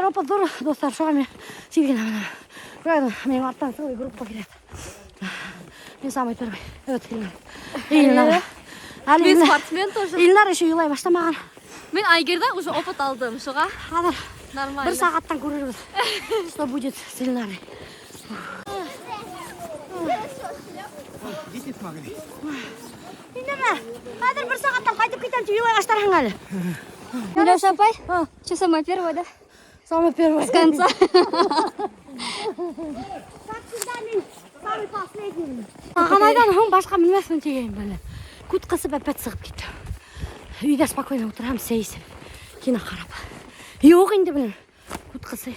Хадыр опа зор достар, шуға мен сиргенім. Мен арттан целый группа келеді. Мен самый первый. Вот Ильнар. Мен спортсмен тоже. Ильнар еще юлай баштамаған. Мен Айгерда уже опыт алдым, шуға. Хадыр. Нормально. Bir сағаттан көрербіз. Что будет с Ильнарой. Ильнар, хадыр бір сағаттан қайтып кетемін, юлай баштарың әлі. Милюша апай, что самое первое, да? Самый первый. С конца. Как всегда, мен самый последний. Ағанайдан ғым башқа білмесмін тегейін бәлі. Күт қысып әпәт сығып кетті. Үйде спокойно отырам, сейсіп. Кино қарап. Жоқ енді білін. Күт қысы.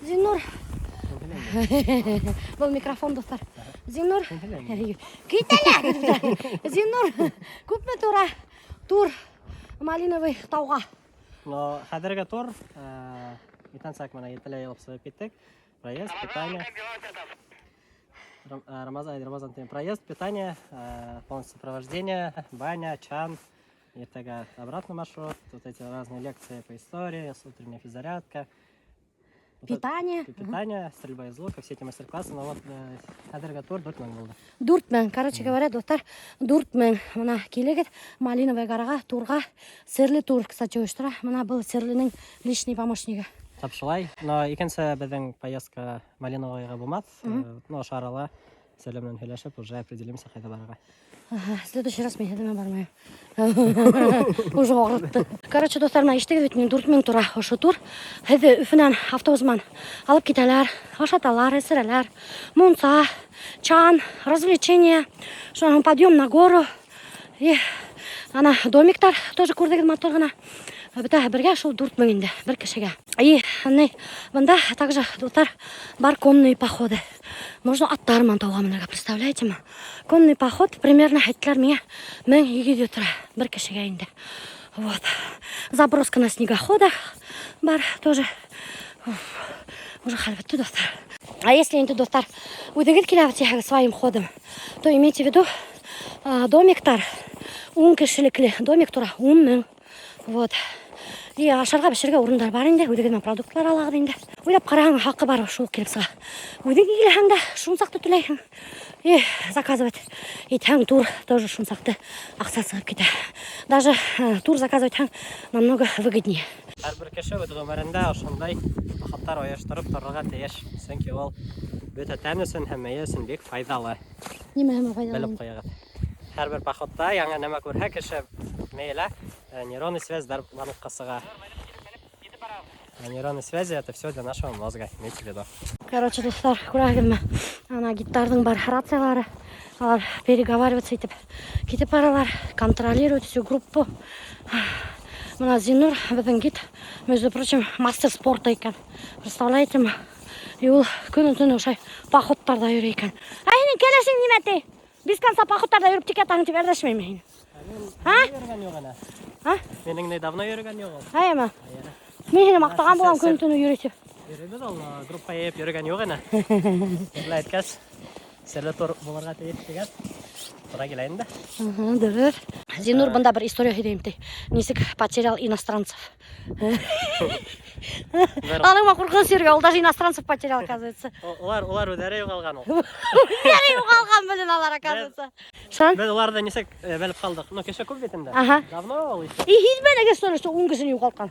Зинур. Бұл микрофон достар. Зинур. Кетелі. Зинур. Көп ме тура? Тур. Малиновый тауға. Хәдерге тур. Итансак мана етелей опсып кеттік. Проезд, питание. Рамазан тем проезд, питание, полностью сопровождение, баня, чан. Ертега обратный маршрут. Вот эти разные лекции по истории, утренняя физзарядка. Питание. Питание, стрельба из лука, все эти мастер-классы. Но вот Хәдерге тур Дуртмен болды. Дуртмен, короче говоря, достар, Дуртмен, мына келегет, Малиновый гараға, турға, серлі тур, кстати, ойыштыра. Мына бұл серлінің личный помощнигі. Тапшылай. Но икенсе біздің поездка Малиновыйға болмады. Но шарала сәлемнен сөйлесіп, уже определимся қайда баруға. В следующий раз мен едіме бармайым. Уже оғырытты. Короче, достар, мына ештегі бетінен Дуртмен тура, ошы тур. Хәді үфінен автобусман алып кетелер, ашаталар, әсірелер, мунца, чан, развлечения, подъем на гору. И ана домиктар тоже көрдеген моторғана. Біта бірге шул Дуртмен енді, бір кішіге. И бында также достар бар конные походы. Можно аттарман тауға мінерге, представляете ма? Конный поход примерно әйттілер менге 1200 тұра, бір кішіге енді. Вот. Заброска на снегоходах бар тоже. Уже халбетті достар. А если енді достар өдігіт келі своим ходом, то имейте в виду домиктар, 10 кішіліклі домик тұра, 10 мың. Вот. И ашарға бішірге орындар бар енді, өдегенмен продуктлар алағыр енді. Ойлап қарағың хақы бар шоу келіп сыға. Өдеге келіхің да шумсақты түлейхің. И заказывать. И тәң тур тоже шумсақты ақса сығып кете. Даже тур заказывать тәң намного выгоднее. Әрбір кеше өтігі өмірінде ошондай похаттар ойыштырып тұрға тиеш. Сөнки ол өте тәмісін һәм мәйесін бек файдалы. Неме файдалы? Біліп қойығыз. Әрбір похатта яңа нәмә көрһә кеше мейлі нейронный связьдар банып қасыға. Нейронные связи это все для нашего мозга, имейте в виду. Короче, достар, көрәгенме, ана гитардың бар рациялары, алар переговариваться етіп, кетіп баралар, контролировать всю группу. Мына Зинур, біздің гид, между прочим, мастер спорта екен. Представляете ма? И ол күні-түні ошай походтарда жүр екен. Айның келесің неметей? Без конца походтарда жүріп текетаңын деп әрдәшмеймін. Менің недавно йөргән юк. Айма. Мен сені мақтаған болам күні-түні үйретіп. Йөребез ол группа еп йөргән юк ана. Серле әйткәс, серле тур булырга тиеш дигән. Тура килә инде. Дөрер. Зинур бында бір история һөйләйм ти. Нисек потерял иностранцев. Аның қорқын сергә, ул даже иностранцев потерял, оказывается. Олар үдәре югалган ул. Үдәре югалган белән алар, оказывается. Шан? Без оларда нисек белеп калдык. Ну кеше күп бит инде. Давно ул. И һич бәләгә сораш, 10 кешене югалткан.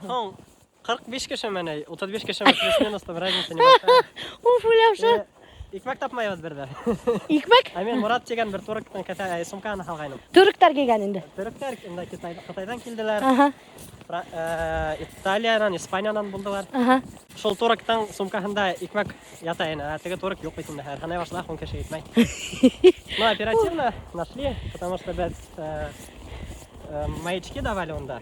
45 кеше менә, 35 кеше плюс-минус разница не бар. Уф, уйлапшы. Икмәк тапмайбыз бердә. Икмәк? Мен Мурат дигән бер турыктан ката сумканы алгайным. Төректәр килгән инде. Төректәр инде Кытайдан килделәр. Италиянан, Испаниянан булдылар. Шул турыктан сумкаһында икмәк ята ине. Теге турык юк бит инде. Һәрхәнә башла 10 кеше итмәй. Ну оперативно нашли, потому что без маячки давали онда.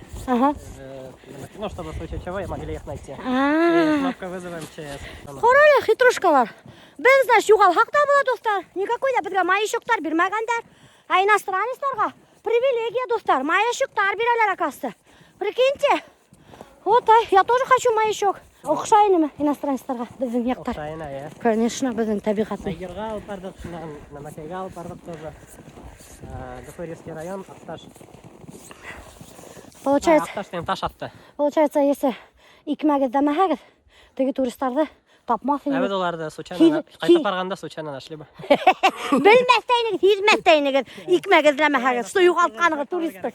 Ну, чтобы в случае чего могли их найти. Кнопка вызова МЧС. Қаралы хитрушкалар. Біз значит югал хақта була достар. Никакой да бізге маячоктар бермәгәндәр. А иностранецларга привилегия достар. Маячоктар бирәләр оказывается. Прикиньте. Вот, я тоже хочу маячок. Охшайнымы иностранецларга безнең яктар. Охшайна, я. Конечно, безнең табигатны. Сайгырга алып бардык, Намакайга алып бардык тоже. Гафурийский район, Акташ. Получается, Акташ таш атты. получается, если икмәгездәмәһәгез, теге туристларны тапмасын. Әбет оларды случайно кайтып барганда случайно нашли бы. Белмәстәйнегез, һизмәстәйнегез, икмәгездәмәһәгез, су югалтқаныгыз туристтер.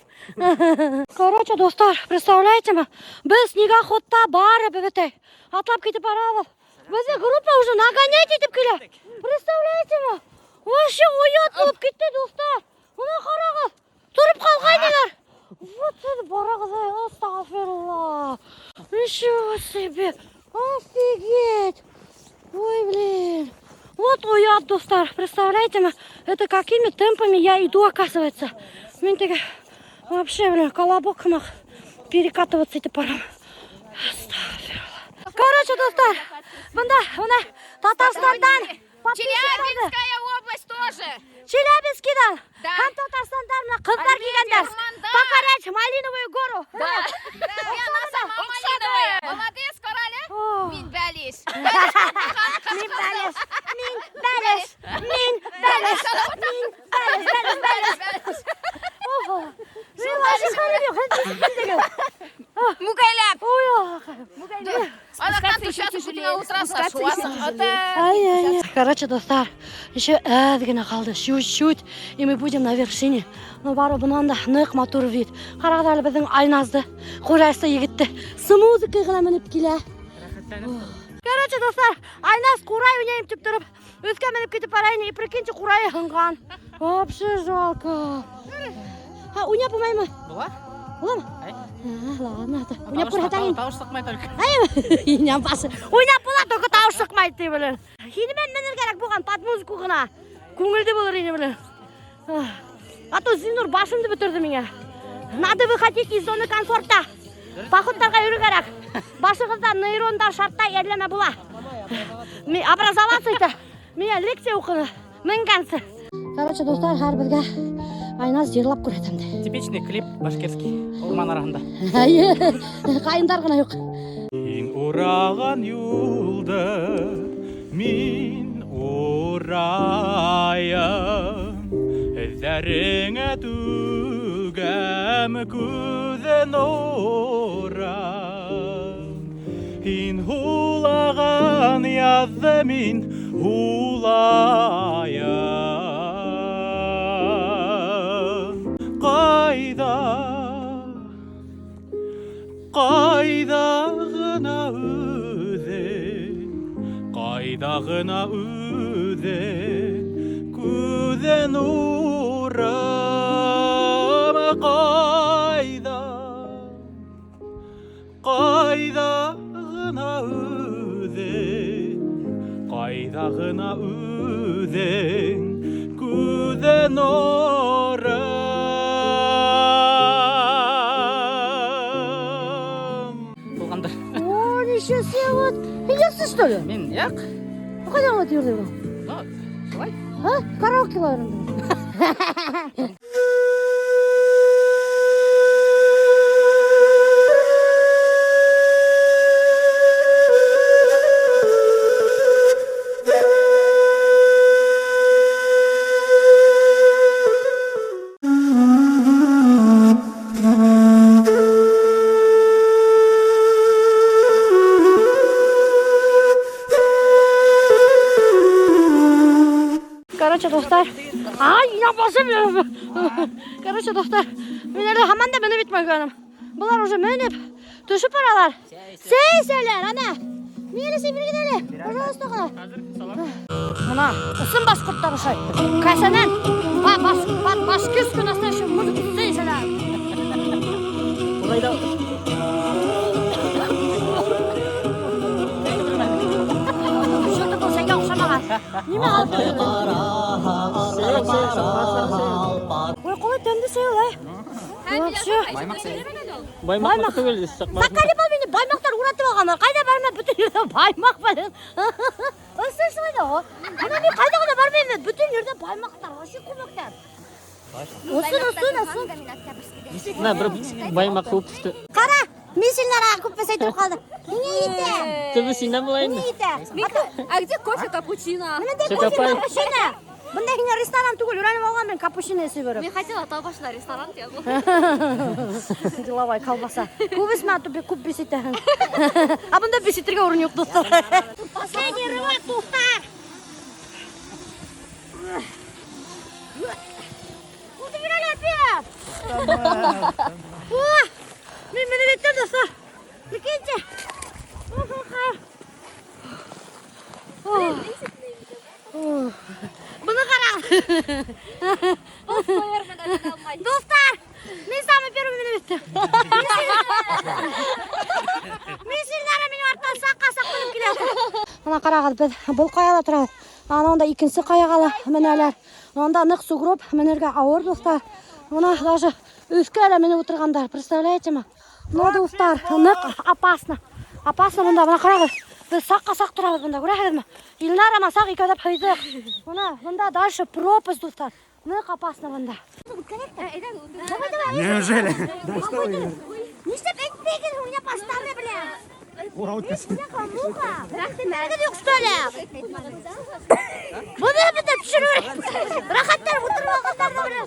Короче, достар, представляете ме? Без снегоходта бары бөтәй. Атлап китеп барабыз. Безне группа уже нагонять итеп килә. Представляете ме? Вообще уят булып китте, достар. Мына карагыз. Турып калгайдылар. Вот сез барагыз, астагфирулла. Ничего себе. Офигеть. Ой, блин. Вот уят, достар. Представляете ме? Это какими темпами я иду, оказывается. Мен теге вообще, блин, колобок мах перекатываться итеп барам. Астагфирулла. Короче, достар, мына Татарстандан Челябинская область тоже. Челябинскийдан Да. һәм Татарстандан мына кызлар килгәннәр. Урманда. Покорять Малиновую гору. Да. Я сама малиновая. Молодец, короля. О. Мин бәлеш. Мин бәлеш. Ого. Мен вообще хәлем юк. Мукайлап. Ой, Она как ты сейчас на утро сошла. ай. Короче, достар, еще генә калды, чуть-чуть, и мы будем на вершине. Ну, бары бунан да нык матур вид. Карагыз әле безнең Айназды, хуҗасы егетте. Смузыка гына менеп килә. Короче, достар, Айназ курай уйнайып тип торып, өскә менеп китеп барайын, и прикиньте, курай хынган. Вообще жалко. Ha, уйнап булмаймы? Була? Буламы? Ай. Ладно, уйнап күрһәтәйин. Тауыш сыкмай только. Уйнап басы. Уйнап була, только тавыш сыкмайды ди белән. Хинемен менер кирәк булган под музыку гына. Күңелдә булыр иде белән. А то Зинур башымды бетерде миңа. Надо выходить из зоны комфорта. Походтарга йөрү кирәк. Башыгызда нейрондар шартта ярләмә була. Мен образоваться итә. Миңа лекция укыды. Менгәнсе. Короче, достар, һәр безгә Айназ җырлап күрһәтәм ди. Типичный клип башкирский. Урман арасында. Кайындар гына юк. Мин ураган юлда мин урайым эзләреңә түгәм күҙен урам Һин һулаган яҙҙы мин һулайым Кайда гына үҙең күҙен урам Кайда гына үҙең күҙен урам Булгандыр. О, ничего себе, вот. Идёшься, что ли? Мин як? Кайда вот йөрдең? Ну, шулай. Ha? Karaoke'larım. Короче, достар. Ай, я басым. Короче, достар. Мен әле һаман да менеп битмәгәнем. Булар уже менеп төшүп баралар. Сейселәр, ана. Миңа син биргән әле. Пожалуйста, гына. Мына, ысын башкорттар ошай. Касанан. Башкирский настоящий музыка сейселәр. Урайда. Что такое сәйгә охшамаган? Нимә алып? Ой, кулай тәмле сәйгә. Вообще. Баймак түгел, сакмак. Сакали бол мені баймақтар уратып алғандар. Қайда барма бүтін жерде баймақ бар. Осы шылай да ғой. Ана мен қайда ғана бармаймын. Бүтін жерде баймақтар. Вообще көмектер. Осын. На, бір баймак туып түсті. Қара, мен сенің араға көп пәс айтып қалды. Неге ете? Түбі сенен болайын. Неге ете? А где кофе капучино? Неменде Все кофе копай. капучино? Бында һиңа ресторан түгел, өйрәнеп алган мен капучино эсеп Мен берип. хотела тау башында ресторан тия бул. Деловой колбаса. Күп эсмә тупе күп беситәһең. А бында беситергә урын юк, достар. Последний рывок, достар. Куды бирәләр опять? Мен менә биттем, достар. Прикиньте. Bunu karar. Dostlar, men samı первый bitti. Мисилләре мине арттан сакка-сак килеп киләләр. Ана карагыз, без бул каяла торабыз. Анда икенче каягала менәләр. Анда нык сугрып, менергә авыр, достар. Ана даже үскәлә менеп утыргандар. Представляете ма? Ну, достар, нык опасно. Опасно бунда, мына карагыз. Biz saqqa-saq turabız bunda, görәһезме? Илнара масак икәүдәп һыйдык. Бунда дальше пропасть, достар. Нык опасно бунда. Неужели? Нишләп әйтмәгез, у меня поставлю, бля. Рәхәт юк, что ли? Буны битеп төшерү. Рәхәттәр утырып алгандар бер.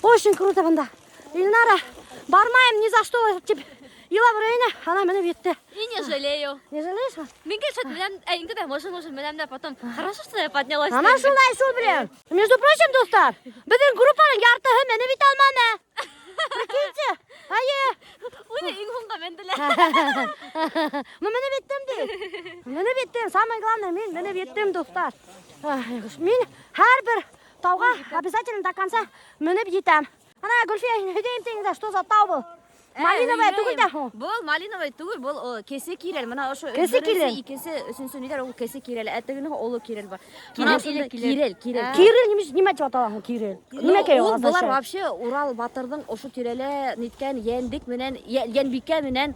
Очень круто бунда. Ильнара, бармаем ни за что, тип. Ила время, она меня видит. И не жалею. Не жалеешь? Мен кажется, иногда да, может, да, потом хорошо, что я поднялась. Она шулай шул, блин. Между прочим, достар, біздің группаның яртығы мені бит алманы. Прикиньте, айе. Уйна инхунга менділі. Мені биттім де. Мені биттім, самое главное, мені биттім, достар. Мен әр бір тауға обязательно до конца мені битем. Ана, Гүлфия, өйдейім теңізде, что за тау бұл? Малиновая түгіл де. Бұл малиновая түгіл, бұл кесе кирел. Мына ошу Кесе кирел. Икесі үшінсі нелер ол кесе кирел. Әттігінің олы кирел бар. Кирел. Кирил неме деп аталған, Кирил? Неме кей ол? Бұлар вообще Урал батырдың ошу тирелі неткен ендік менен, енбике менен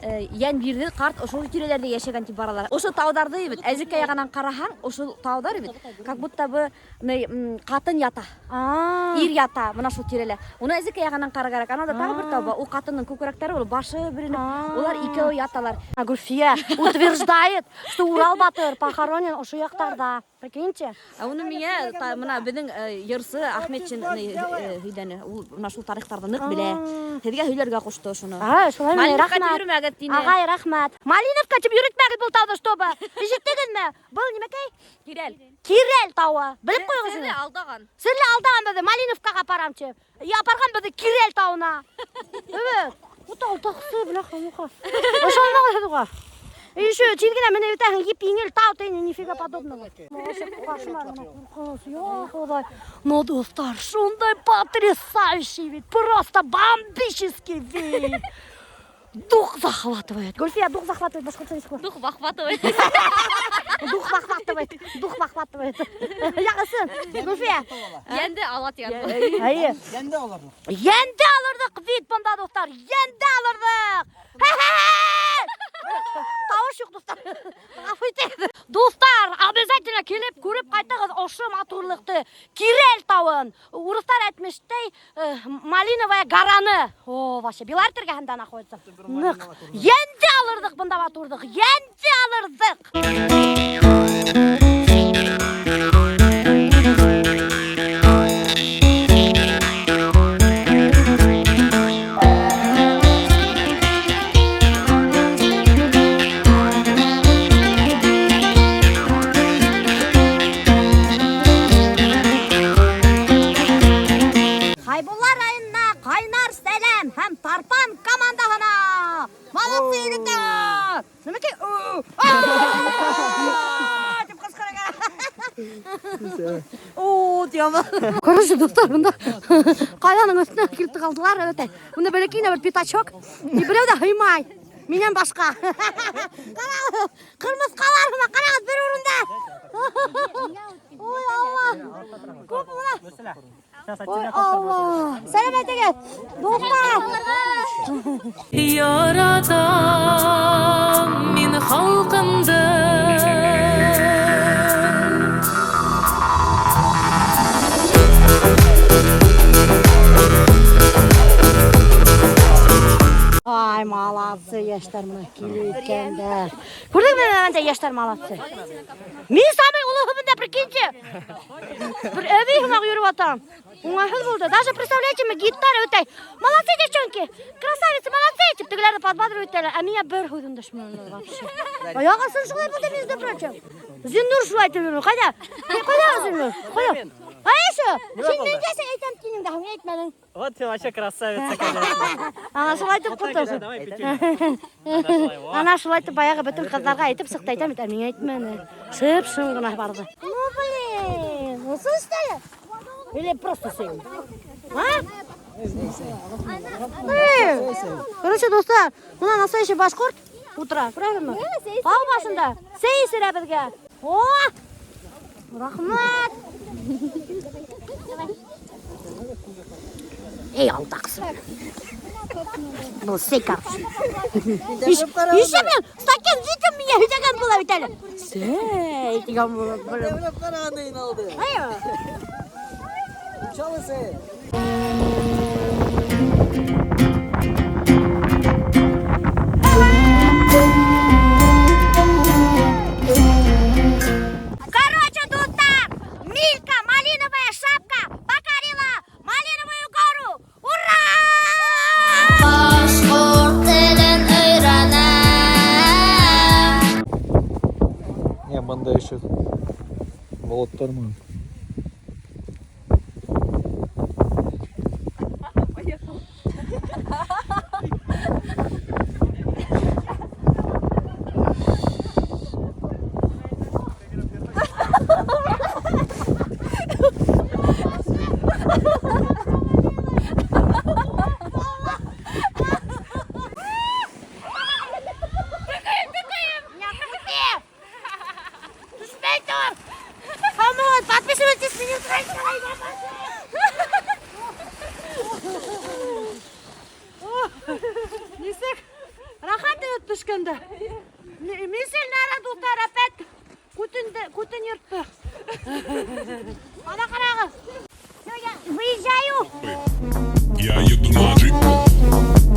Ян бирди карт ошол тирелерде яшаган тип баралар. Ошо таударды бит әзиккә ягынан караһаң, ошол таудар бит. Как будто бы катын ята. Ир ята, мына шул тиреле. Уны әзиккә ягынан караган. Анада тагы бер тау бар. У катынның күкрәктәре ул башы биренеп, улар икәү яталар. Гүлфия утверждает, что Урал батыр похоронен ошо яктарда. Прикиньте. Уны миңа мына безнең йырсы Ахметчин һөйдәне, ул мына шул тарихтарда нык билә. Һезгә һөйләргә кушты шуны. Шулай рәхмәт. Агай, рәхмәт. Малиновка тип йөрөтмәгез бул тауды, чтобы. Ишеттегезме? Бул нимәкәй? Кирел. Кирел тауы. Белеп куйгыз. Сезне алдаган. Сезне алдаган безне Малиновкага апарам тип. Апарган безне Кирел тауына. Evet. Bu tау тахсы, бляха-муха. Ошолмагыз дуга. Еще чиргина мене битәһең еп иңел тау тәйне нифига подобного. Ну, достар, шундай потрясающий вид, просто бомбический вид. Дух захватывает. Гульфия, дух захватывает, башкортча язык. Дух захватывает. Дух захватывает. Дух захватывает. Яғысын, Гульфия. Енді алат енді. Айы. Енді алырдық вид бұнда, достар. Енді алырдық. Тауыш жоқ, достар. Достар, обязательно келіп, көріп қайтығыз ошы матурлықты. Кирел тауын. Урыстар әтмештей Малиновая гораны. О, вообще, Белартырға ханда находится. Нық. Енді алырдық бұнда матурдық. Енді алырдық. Хайбулла районына қайнар сәлем һәм тарпан командаһына. Молодцы, егеттер! Нәмәкәй? Деп кычкырган. О, дияма. Короче, достар, бунда каяның өстенә килеп калдылар, өтә. Бунда бәләкәй бер пятачок. И берәү дә һыймай. Миннән башка. Кырмыскаларыма карагыз бер урында. Ой, Алла. Күп була. Ой, Allah. Selamet et. Dostlar. Yaradan min halkımdı. yaşlar mı? Gelirken de. Gördün mü bence yaşlar malatsı? Min samay ulağımın da прикиньте. Bir evi hımak yürü atam. Ona hıl buldu. Даже представляете mi gitar ötey. Молодцы, девчонки. Красавицы, молодцы. Типтегілерді подбадыр өттелер. А меня бір худым дышманлы вообще. Аяғасын шулай болды бізді прочим. Зиннур шулай төбемі. Қайда? Қайда Зиннур? Қайда? Айшы, сен мен десе айтам кейінімді, хам айтмадың. Вот ты вообще красавица, конечно. Ана шулай айтып құттың. Давай пятерку. Ана шулай айтып баяғы бүтін қыздарға айтып сықты айтам, мен айтмады. Шып шыңғына барды. Ну, блин, осы істелі? Или просто сен? А? Короче, достар, мына настоящий башқұрт утра, правильно? Тау башында, сей сірә бізге. О! Рахмат! Эй, алдақсы. Бұл сей короче. Еще мен, стакен житім меня үтеген бола бітәлі. Сей, деген бола. Devlet kararını inaldı. Айо. Çalışın. Короче, достар, Милька, малиновая шапка покорила малиновую гору. Ура! Башқұрт тілін үйренем. Не, мында еще болоттар мı? Хамон, подписывайтесь на Несек, рахат өт түшкенді. Месел нәрі достар әпәт күтін ертті. Ана қарағы. Выезжаю. Я еду на джип.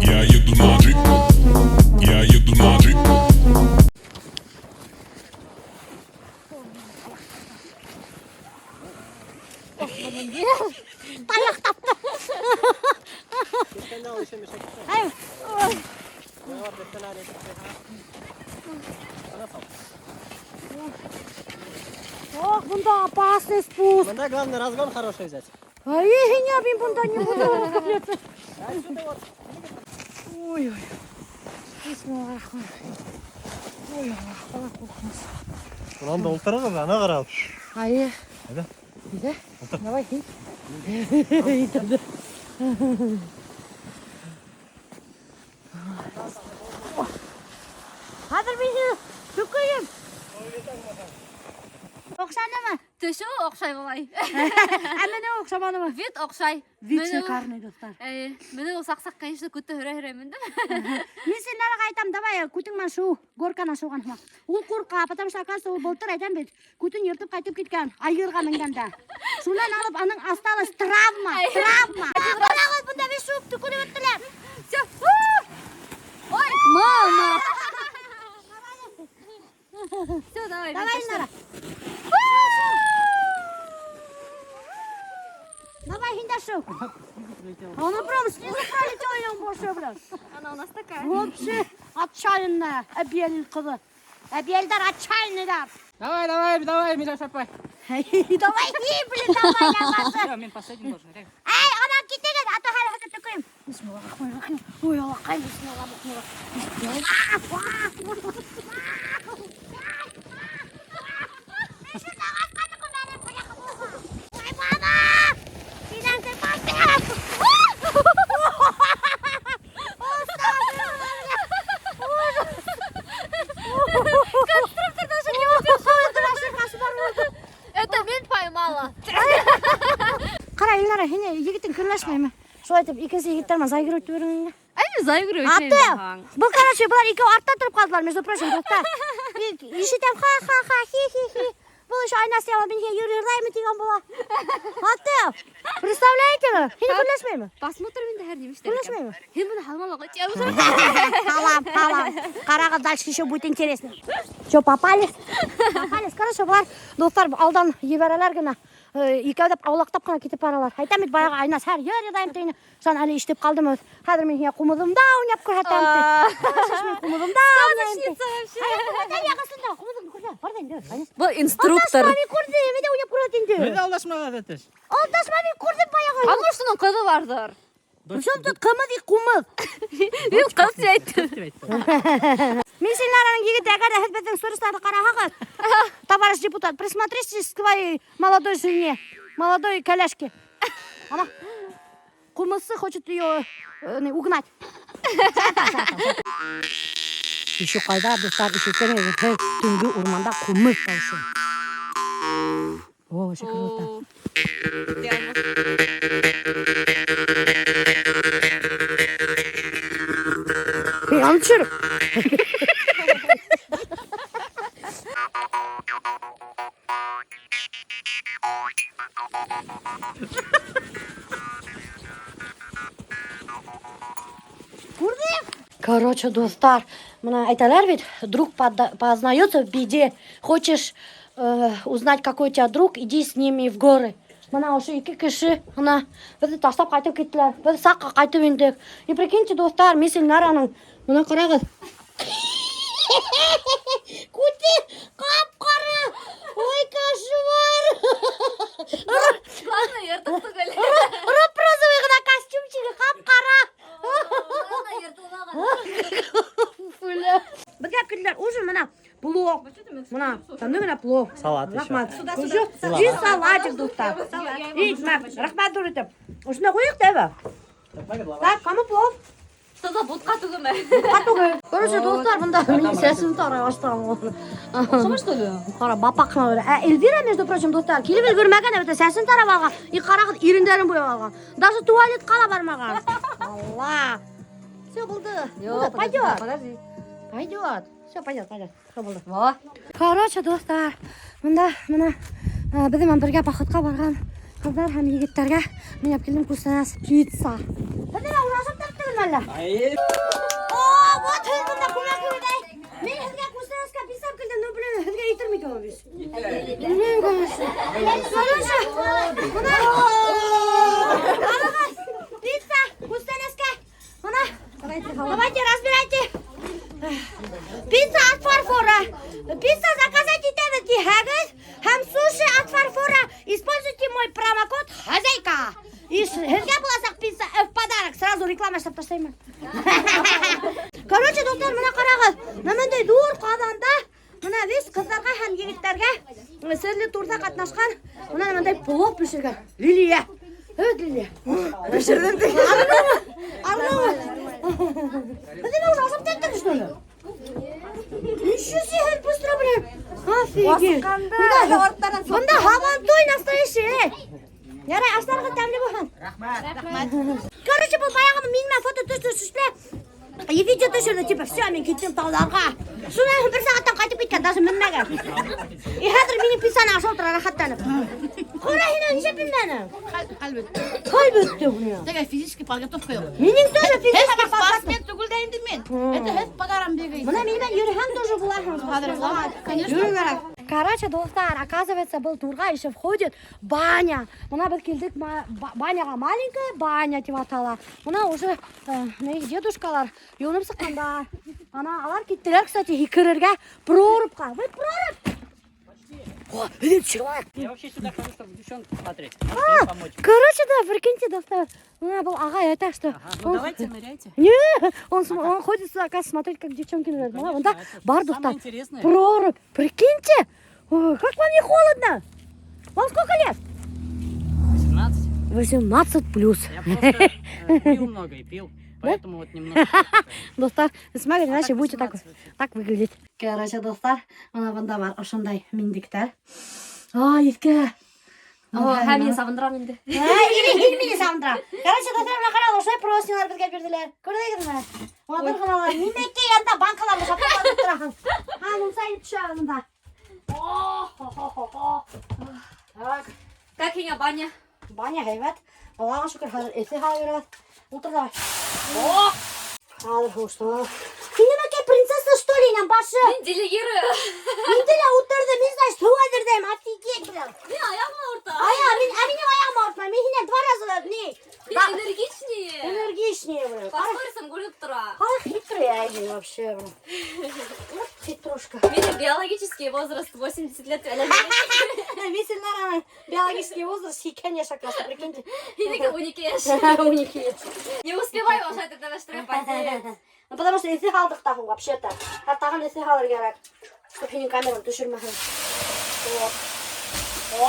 Я еду на джип. Я еду на джип. Таяқ тапты. Айым. Ох, бұнда опасный спуск. Мында главный разгон хороший взять. Ай, я бин бұнда не буду. Ой, ой. Бисмиллахиррахманиррахим. Ой, Аллах қорқыныз. Ulan da oltara mı? Ana karal. Ай. Hadi. Иди. Давай, иди. Иди. Қазір бейсі түкейім. Оқшаны ма? Төші оқшай болай. Әміне оқшаманы ма? Вид оқшай. Вид шикарный, достар. Мені ұсақ-сақ қайышты күтті хүрі-хүрі Мен сен нәрі айтам, давай, күтің ма шу, горкана шуған ма. Ол қорқа, потому что оказывается, ол болтыр айтам бет. Күтің ертіп қайтып кеткен, айырға мінгенде. Шунан алып, аның асталыс травма. Бұна ғой, бұнда бес шуып түкілі өттілер. Ой, мама! Все, давай, Давай, Нара. Давай, Хиндашу. Он прям снизу пролетел, и он больше, блядь. Она у нас такая. Вообще отчаянная, обель кызы. Обельдар отчаянныйдар. Давай, меня шапай. Давай, блин, давай, я Мен последний должен. Эй, она кетеген, а то хәл хәзер төкөйм. Бисмиллахиррахманиррахим. Ой, Аллахай, бисмиллах. Ай, баба! Синен ты папер! Конструктор даже не убежал. Это мен поймала. Қара, Эльнара, хене егеттен күрләшмәйме? Шулай айтып, икенсе егеттермен зайгыр өтіп өріңіңе. Әне зайгыр Аты! Бұл, короче, бұлар екеу артта тұрып қалдылар, между прочим, достар. Ишітем, ха-ха-ха, хи-хи-хи. еще айнасы алып мен юрирдаймын деген бола. Аттым. Представляете ли? Сен күләшмейме? Посмотрим инде һәр нимеш. Күләшмейме? Һәм буны халмалга чабыз. Халам. Карага, дальше еще будет интересно. Что, попались? Короче, бар. Достар, алдан ебәрәләр генә. Икәүдәп аулактап кына китеп баралар. Әйтәм бит баягы айнас һәр юрирдайм тине. Сан әле иштеп калдым. Хәзер мен кумыдымда уйнап күрһәтәм. Мен кумыдымда. Бу инструктор. Мен күрдем, мен дә уйнап күрһәтәм. Biz aldashmaga detiş. Алдашма, мен күрдем баягы. Алмашның кызы бардыр. Причем тут кымыз и кумыз? Мин кыз әйттем. Мен сенләрнең егет әгәр хезбәтен сорысларда карагыз. Товарищ депутат, присмотритесь к своей молодой жене, молодой коляшке. Она кумысы хочет ее угнать. Еще кайда достар ишеткән төнге урманда кумыс таушы. О, шикарта. Yanlışır. Короче, достар, мына айталар ведь, друг познается в беде. Хочешь узнать, какой у тебя друг, иди с ними в горы. Мына ошо эки киши, мына бизди таштап кайтып кеттилер. Биз сакка кайтып индик. И прикиньте, достар, мен Нараның мына карагыз. Кути кап-кара. Ой, кошмар. Ладно, ертып түгел. Розовый гына костюмчиги кап-кара. Бизге кирлер ужин мына плов. Мына кандай гына плов. Салат еще. Рахмат. Жин салатик, достар. Итмәк. Рахмат дөритеп. Ушуна коек дәбе. Так, кому плов? Тоза ботка түгеме. Короче, достар, мында менин сесим тарай баштаган. Окшомо что ли? Кара, бапакна. Эльвира, между прочим, достар, килеп өлгөрмәгән, әбәтә сесин тарап алган. И карагыз, ирендәрен буяп алган. Даже туалет кала бармаган. Алла. Всё булды. Пойдёт. Подожди. Пойдёт. Всё, пойдёт. Всё булды. Во. Короче, достар, мында биз менен бергә походка барган кызлар һәм егетләргә мен алып килдем күрсәңез пицца. Бәдә урашып тартты әллә? О, вот һәзбәндә күмәк кирәк. Мен һезгә күрсәңез пицца алып килдем, но белән һезгә итәрмик ул бис. Мен күрсәң. Короче, мына пицца күрсәңез. Мына давайте разбирайте. Пицца от фарфора. Пицца заказать идете, хагас. Хам суши от фарфора. Используйте мой промокод хозяйка. И хезгә буласак пицца в подарок. Сразу реклама эшләп ташлыйм. Короче, доктор, менә карагыз. Менә дур казанда, менә без кызларга һәм егетләргә серле турда катнашкан. Менә мондай плов пешергән. Лилия. Evet Lilия. Пешердем ти. Алло. Ты уже асаптеттин что ли? Еще себе быстро, блин. Офигеть. Бunda хавантой настоящий. Ярай, аштарга тәмле булган. Рахмат. Короче, бу баягы минмен фото төшүшүле. И видео төшүрдү, типа, всё, мен кеттим тауларга. Шуны бир сааттан кайтып кеткен, даже минмеген. И хәзер минин пиццаны ашап тура рахаттанып. Кара һин ничә билмәнең? Калбетте бу. Теге физический подготовка yok. Минин тоже физический Спортсмен түгел дә инде мен. Это һәп подарам бегай. Мына менен йөрһәм тоже булаһың. Конечно. Короче, достар, оказывается, был турга еще входит баня. Мына без килдик баняга, маленькая баня дип атала. Мына уже дедушкалар юнып сыкканда. Ана алар киттеләр, кстати, хикерергә прорубка. Вы проруб? О, этот человек. Я вообще сюда хожу, чтобы девчонку смотреть. Короче, да, прикиньте, достар. Мына был ага, это что? Ну давайте, ныряйте. Не, он ходит сюда, оказывается, смотреть, как девчонки ныряют. Мына, да, бар, достар. Самое интересное. Прорубь. Прикиньте. Ой, как вам не холодно? Вам сколько лет? 18. 18 плюс. Я просто курил много и пил. Поэтому вот немного. Достар, смотрите, иначе будете так выглядеть. Короче, достар, мына бында бар ошондай миндиктер. Ой, иске. Һәм мин сагындырам инде. Ил мени сагындыра. Короче, достар, мына карагыз, ошой простыняр безгә бирделәр. Күрдегезме? Мына бер гына нимәккә янда банкаларны сатып алып торагыз. Ха, мун сайын төшә монда. Ертеңге баня. Баня heybet. Allah'a şükür hazır esi hazır. Otur давай. О! Hazır hoşlan. Şimdi bakayım принцесса что ли нам başı. Мен делегирую. Mindile oturdu biz de su hazırdım. Офигеть блин. Мен аяғыма ауырта. Aya benim ayağım ağrıtma. Ben yine 2 раза не. Мен энергичнее. Энергичнее блин. Посмотрим, гулять тура. Как хитрый один вообще блин. Вот хитрушка. Менің биологический возраст 80 лет. Весельная биологический возраст 2 yaşa kaldı. Прикиньте. Менікі 12 яш. 12 лет. Не успеваю уже от этого, что я потею. Ну потому что эси халдык тагын вообще-то. Тагын эси халыр керек. Чтоб сенин камераны түшүрмөсүн. Вот. О!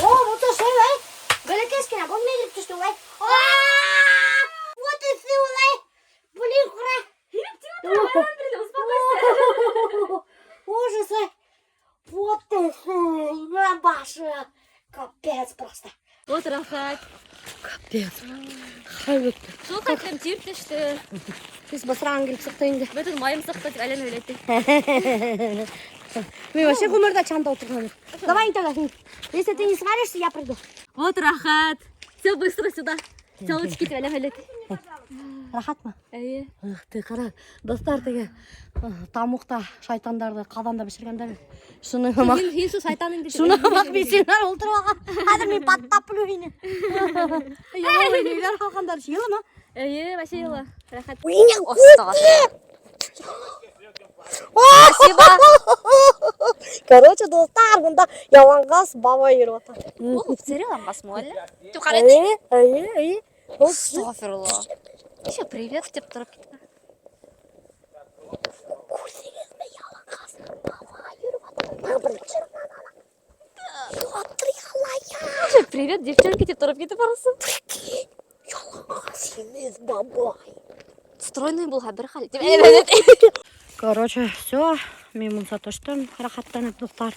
О, вот это şey ой. Белекескине, бұл не кирип түштү ой. Вот эси олай. Блин, хура. Ужас ой. Вот эси. На башы. Капец просто. Вот рахат. Капец. Хайбет. Что так прям терпишь-то? Biz basıran gelip sıktı indi. Bütün mayım sıktı, әлем өлетті. Мен вообще гуморда чанда отырмын. Давай интеграция. Если ты не сваришься, я приду. Вот рахат. Все быстро сюда. Телочки әлем өлетті. Рахат ма? Әйе. Ах ты қара. Достар теге тамуқта шайтандарды қазанда пішіргендер. Шуны бак. Мен şu шайтаның деді. Шуны бак бесеңдер отырып алған. Қазір мен паттап білуіне. Үйлер қалғандар жылы ма? Әйе, вообще елі. Рахат. Спасибо. Короче, достар, бұнда яланғас баба еріп отыр. Ух, сериалом посмотрели. Әйе. Астағфирулла. Еще привет деп тұрып кетті. Көрсеңіз бе яланғас баба еріп отыр. Привет, девчонки деп тұрып кетті барысың. Яланғас емес бабай. Стройный болға бір қали. Короче, все. Мен мұнса тоштым. Рахаттанып достар.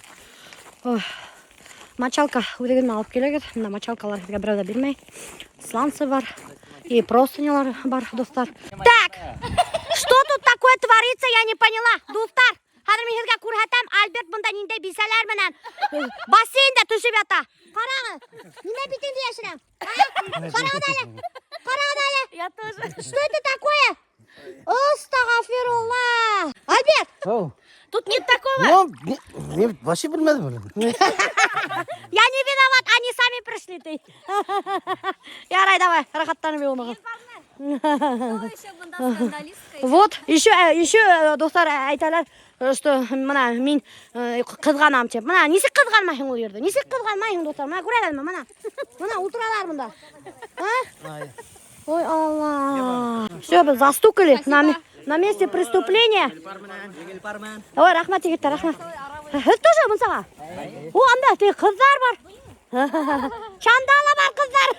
Мочалка өдегенмен алып келегіз. Мына мочалкалар бізге біреуді бермей. Сланцы бар. И простынялар бар, достар. Так, что тут такое творится, я не поняла. Достар, қазір мен сізге көрсетем. Альберт бұнда нендей бисалар менен бассейнде түшіп ята. Қараңыз, неме битінде яшырам? Қараңыз әлі. Я тоже. Что это такое? Астағфирулла. Альберт, тут нет такого. Мен вообще білмедім. Я не виноват, они сами пришли, ты. Ярай, давай, рахаттанып оныға. Еще бұнда скандалистка. Вот, еще достар айталар, что мына мен қызғанам деп. Мына несі қызғанмайсың ол жерде? Несі қызғанмайсың достар? Мына көрәлер ме? Мына ультралар бұнда. Ой, Алла. Все, біз застукали на месте преступления. Ой, рахмат егетті, рахмат. Тоже мұнсаға? О, анда, қыздар бар. Чандала бар қыздар.